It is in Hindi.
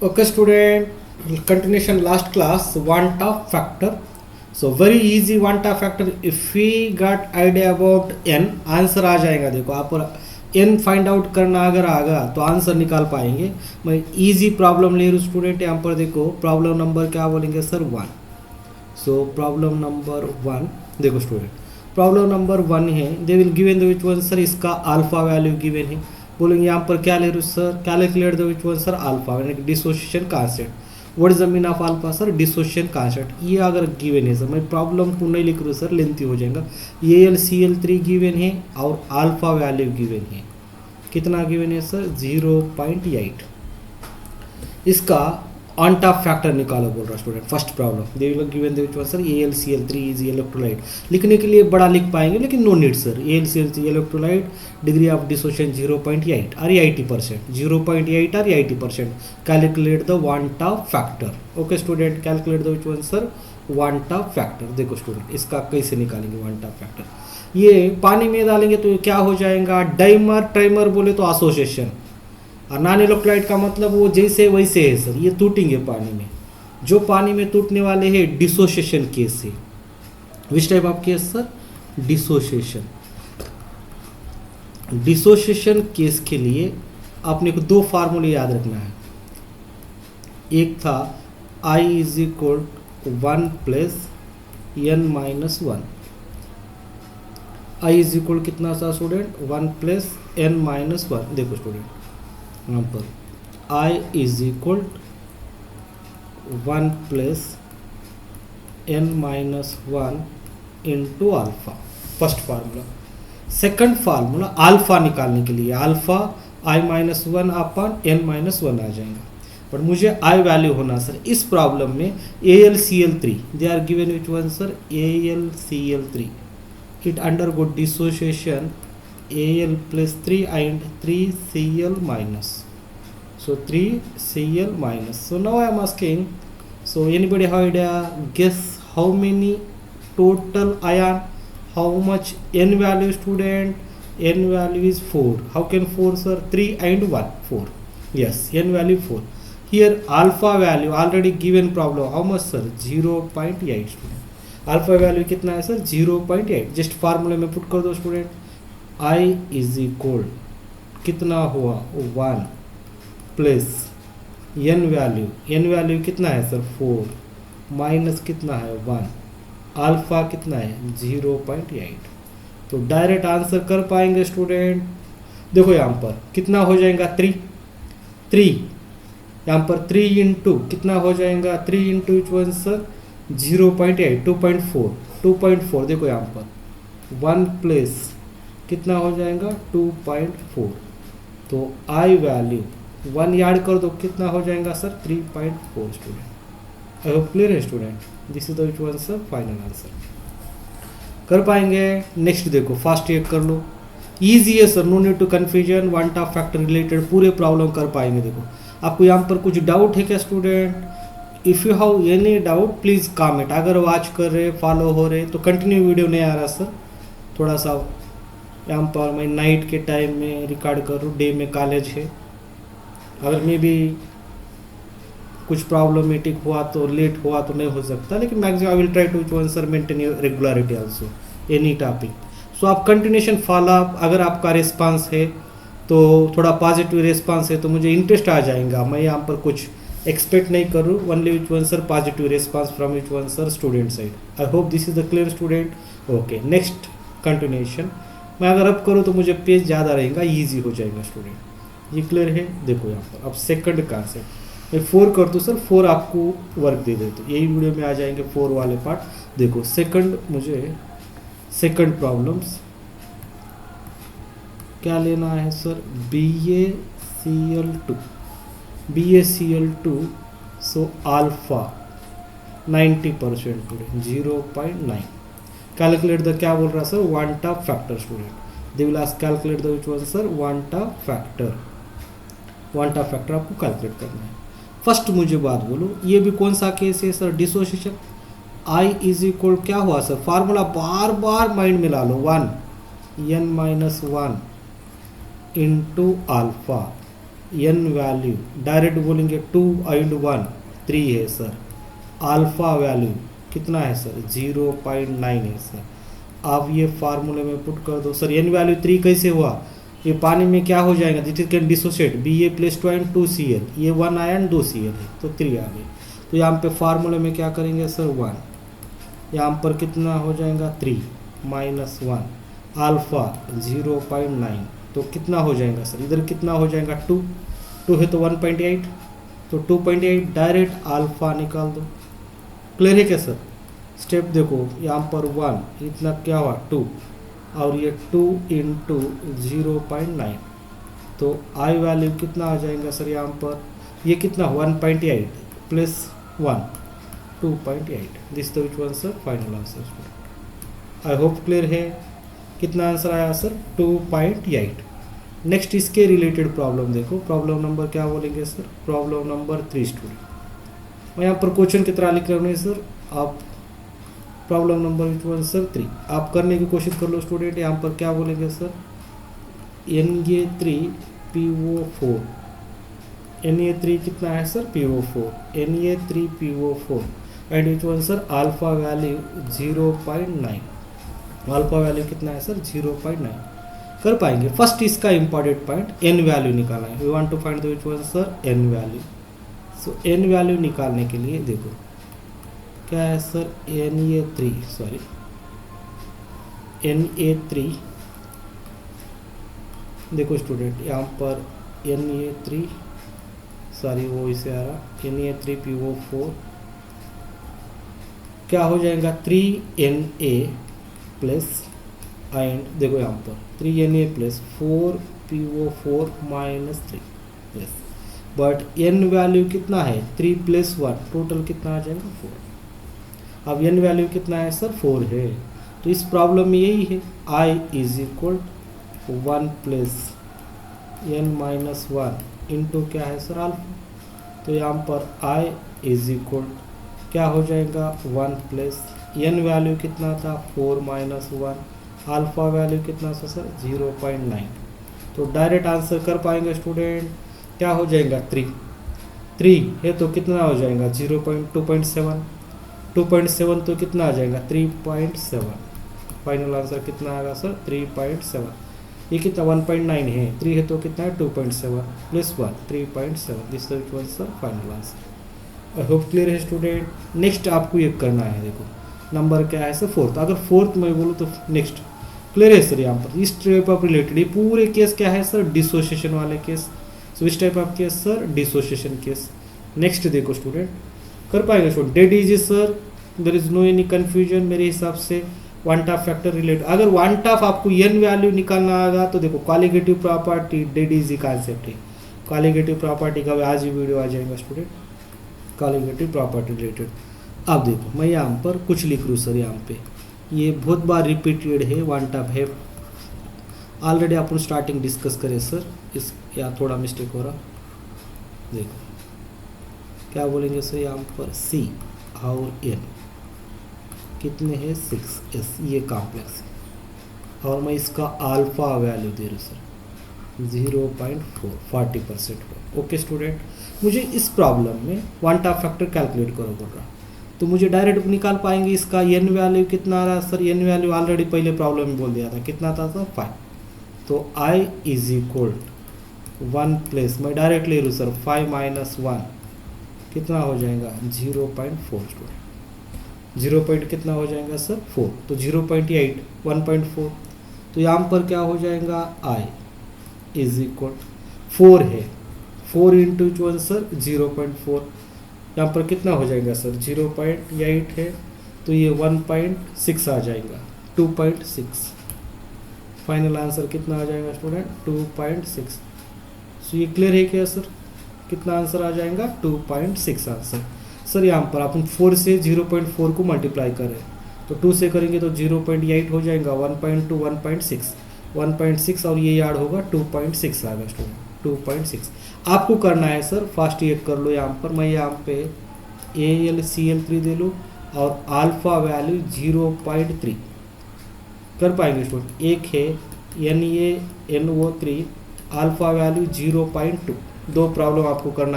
Okay, student, continuation last class, one top factor. So very easy one top factor. If we got idea about n, answer आ जाएगा. देखो आप n फाइंड आउट करना अगर आगा तो आंसर निकाल पाएंगे. मैं इजी प्रॉब्लम ले रहा हूँ स्टूडेंट. यहाँ पर देखो प्रॉब्लम नंबर क्या बोलेंगे सर, 1. सो प्रॉब्लम नंबर 1 देखो स्टूडेंट, प्रॉब्लम नंबर 1 है. दे will given the which one sir, इसका अल्फा वैल्यू गिवन है. बोलेंगे यहाँ पर क्या ले रहे हो sir, calculate the which one sir alpha, यानी कि dissociation constant. What is the mean of alpha sir, dissociation constant. ये अगर गिवन है सर, मैं प्रॉब्लम को नहीं लिख रहा हूँ सर, लेंथी हो जाएगा. AlCl3 गिवन है और अल्फा वैल्यू गिवन है. कितना गिवन है सर, 0.8. इसका ऑन टॉप फैक्टर निकालो बोल रहा student. First problem they will given the which one sir, AlCl3 is electrolyte. लिखने के लिए बड़ा लिख पाएंगे लेकिन no need sir. AlCl3 electrolyte, degree of dissociation 0.8 और 80%, 0.8 और 80%. Calculate the van't top factor. Okay student, calculate the which one sir, van't top factor. देखो स्टूडेंट, इसका कैसे निकालेंगे वन टॉप फैक्टर. ये पानी में डालेंगे तो क्या हो जाएगा, डाइमर ट्राइमर बोले तो एसोसिएशन, और नॉन इलेक्ट्रोलाइट का मतलब वो जैसे वैसे है सर. ये टूटेंगे पानी में. जो पानी में टूटने वाले हैं डिसोसिएशन केस है. Which type of case sir, dissociation. Dissociation case के लिए आपने को दो फार्मूले याद रखना है. एक था I is equal 1 plus n-1. I is equal कितना सा स्टूडेंट, 1 प्लस n-1. देखो स्टूडेंट, यहाँ पर I is equal 1 plus n-1 into alpha. First formula. Second formula alpha निकालने के लिए, अल्फा I-1 अपन n-1 आ जाएगा. बट मुझे I वैल्यू होना सर. इस प्रॉब्लम में AlCl3 they are given which one sir, AlCl3 it undergo dissociation Al plus 3 and 3Cl minus. So 3Cl minus. So now I am asking, so anybody have idea, guess how many total ion, how much n value student, n value is 4. How can 4 sir, 3 and 1, 4. Yes, n value 4. Here alpha value already given problem, how much sir, 0.8 student. Alpha value कितना है सर, 0.8. जस्ट फार्मूले में पुट कर दो स्टूडेंट. I इज इक्वल कितना हुआ, 1 प्लस n वैल्यू कितना है सर, 4 माइनस कितना है 1, अल्फा कितना है 0.8. तो डायरेक्ट आंसर कर पाएंगे स्टूडेंट. देखो यहाँ पर कितना हो जाएगा, 3 यहाँ पर 3 इंटू कितना हो जाएगा, 3 इंटू वन सर 0.8, 2.4. देखो यहाँ पर 1 प्लस कितना हो जाएगा, 2.4. तो I वैल्यू 1 याद कर दो, कितना हो जाएगा sir, 3.4 student. I hope clear है student. This is the which one sir final answer. कर पाएंगे. नेक्स्ट देखो, फास्ट चेक कर लो. इजी है sir, no need to confusion. One top factor related पूरे प्रॉब्लम कर पाएंगे. देखो आपको यहाँ पर कुछ डाउट है क्या student? If you have any doubt please comment. अगर वॉच कर रहे, फॉलो हो रहे तो कंटिन्यू वीडियो नहीं आ रहा सर, थोड़ा सा यहाँ पर मैं नाइट के टाइम में रिकॉर्ड कर रहा हूँ, डे में कॉलेज है. अगर मे भी कुछ प्रॉब्लमेटिक हुआ तो, लेट हुआ तो नहीं हो सकता, लेकिन maximum I will try to answer maintain your regularity also any topic. So आप कंटिन्यूशन फॉलो अप. अगर आपका रिस्पांस है तो थोड़ा पॉजिटिव रिस्पांस है तो मुझे इंटरेस्ट आ जाएगा. मैं यहाँ पर कुछ एक्सपेक्ट नहीं कर रहा हूँ, only which one sir positive response from which one sir student side. I hope this is the clear student. Okay, next continuation मैं अगर अब करूँ तो मुझे पेज ज़्यादा रहेगा, ईजी हो जाएगा स्टूडेंट. ये क्लियर है. देखो यहाँ पर अब सेकंड कॉन्सेप्ट मैं 4 कर दूँ सर, 4 आपको वर्क दे देते, यही वीडियो में आ जाएंगे 4 वाले पार्ट. देखो सेकंड, मुझे सेकंड प्रॉब्लम्स क्या लेना है sir, BaCl2. So alpha 90% student, 0.9. Calculate the, क्या बोल रहा sir, van't top factor student. They will ask calculate the which one sir, van't top factor. One top factor आपको कैलकुलेट करना है. फर्स्ट मुझे बात बोलो, ये भी कौन सा केस है sir, dissociation. I is equal क्या हुआ सर, फार्मूला बार बार माइंड में ला लो, 1 n-1 into alpha N value direct बोलेंगे 2 and 1 3 है सर। अल्फा वैल्यू कितना है सर 0.9 है सर। आप ये फार्मूले में पुट कर दो सर। एन वैल्यू 3 कैसे हुआ, ये पानी में क्या हो जाएगा, दिस कैन डिसोशिएट Ba+2 ये 1 आयन 2 Cl है तो 3 आ गई। तो यहाँ पे फार्मूले में क्या करेंगे सर 1, यहाँ पर कितना हो जाएगा 3 - 1 अल्फा 0.9 तो कितना हो जाएगा सर, इधर कितना हो जाएगा 2 है तो 1.8 तो 2.8 डायरेक्ट अल्फा निकाल दो। क्लियर है क्या सर। स्टेप देखो यहाँ पर 1 इतना क्या हुआ 2 और ये 2 × 0.9 तो आई वैल्यू कितना आ जाएगा सर, यहाँ पर ये कितना 1.8 + 1 2.8 this the which one sir final answer. I hope clear है। कितना आंसर आया सर 2.8। नेक्स्ट इसके रिलेटेड प्रॉब्लम देखो, प्रॉब्लम नंबर क्या बोलेंगे सर, प्रॉब्लम नंबर 3 स्टूडेंट। मैं यहाँ पर क्वेश्चन की तरह लिख रहा हूँ सर, आप problem number which one sir 3 आप करने की कोशिश कर लो स्टूडेंट। यहाँ पर क्या बोलेंगे सर Na3PO4 Na3 कितना है sir PO4 Na3PO4 and which one sir alpha value 0.9 alpha value कितना है सर 0.9 कर पाएंगे। फर्स्ट इसका इंपॉर्टेंट पॉइंट एन वैल्यू निकालना है। We want to find the which one sir N value. So N value निकालने के लिए देखो क्या है सर Na3 देखो स्टूडेंट यहाँ पर Na3 सॉरी वो इसे आ रहा Na3PO4 क्या हो जाएगा 3Na प्लस एंड देखो यहाँ पर 3Na plus 4PO4 - 3 yes but N value कितना है 3 + 1 टोटल कितना आ जाएगा 4। अब एन वैल्यू कितना है सर 4 है तो इस प्रॉब्लम में यही है I = 1 + n - 1 इंटू क्या है सर अल्फा। तो यहाँ पर I = क्या हो जाएगा 1 + n वैल्यू कितना था 4 - 1 अल्फा वैल्यू कितना था सर 0.9 तो डायरेक्ट आंसर कर पाएंगे स्टूडेंट। क्या हो जाएगा 3 है तो कितना हो जाएगा 2.7 तो कितना आ जाएगा 3.7 फाइनल आंसर कितना आएगा सर 3.7। ये कितना 1.9 है 3 है तो कितना है 2.7 + 1 3.7 this is one sir final answer. I hope clear है स्टूडेंट। नेक्स्ट आपको ये करना है देखो नंबर क्या है सर 4th। अगर 4th मैं बोलूँ तो नेक्स्ट क्लियर है सर। यहाँ पर इस टाइप ऑफ रिलेटेड ये पूरे केस क्या है सर डिसोसिएशन वाले केस। सो इस type of case sir dissociation case. Next देखो स्टूडेंट कर पाएंगे student that is sir there is no any confusion मेरे हिसाब से वन टॉप फैक्टर रिलेटेड। अगर वन टॉप आपको एन वैल्यू निकालना आएगा तो देखो colligative property that easy concept है। कॉलिगेटिव प्रॉपर्टी का आज ही वीडियो आ जाएगा स्टूडेंट कॉलिगेटिव प्रॉपर्टी रिलेटेड। अब देखो मैं यहाँ पर कुछ लिख लूँ सर यहाँ पे ये बहुत बार रिपीटेड है वन टॉप है ऑलरेडी अपन स्टार्टिंग डिस्कस करें सर। इस यहाँ थोड़ा मिस्टेक हो रहा देखो क्या बोलेंगे सर यहाँ पर C और N कितने हैं 6S ये कॉम्प्लेक्स है और मैं इसका अल्फा वैल्यू दे रहा हूँ सर 0.4 40%। ओके स्टूडेंट मुझे इस प्रॉब्लम में वन टॉप फैक्टर कैलकुलेट करो बोल रहा तो मुझे डायरेक्ट निकाल पाएंगे इसका एन वैल्यू कितना आ रहा है सर। एन वैल्यू ऑलरेडी पहले प्रॉब्लम में बोल दिया था कितना था सर 5 तो I = 1 + मैं डायरेक्ट ले लूँ सर 5 - 1 कितना हो जाएगा 0.4 स्टूडेंट 0. कितना हो जाएगा सर 4 तो 0.8 1.4 तो यहाँ पर क्या हो जाएगा I = 4 है 4 × 1 सर 0.4 यहाँ पर कितना हो जाएगा सर 0.8 है तो ये 1.6 आ जाएगा 2.6 फाइनल आंसर कितना आ जाएगा स्टूडेंट 2.6। सो ये क्लियर है क्या सर कितना आंसर आ जाएगा 2.6 आंसर। सर यहाँ पर अपन 4 से 0.4 को मल्टीप्लाई करें तो 2 से करेंगे तो 0.8 हो जाएगा 1.2 1.6 और ये याद होगा 2.6 आएगा स्टूडेंट 2.6। आपको करना है सर फास्ट ये कर लो यहाँ पर मैं यहाँ पे AlCl3 दे लूँ और अल्फा वैल्यू 0.3 कर पाएंगे स्टूडेंट। एक है NaNO3 अल्फा वैल्यू 0.2 दो प्रॉब्लम आपको करना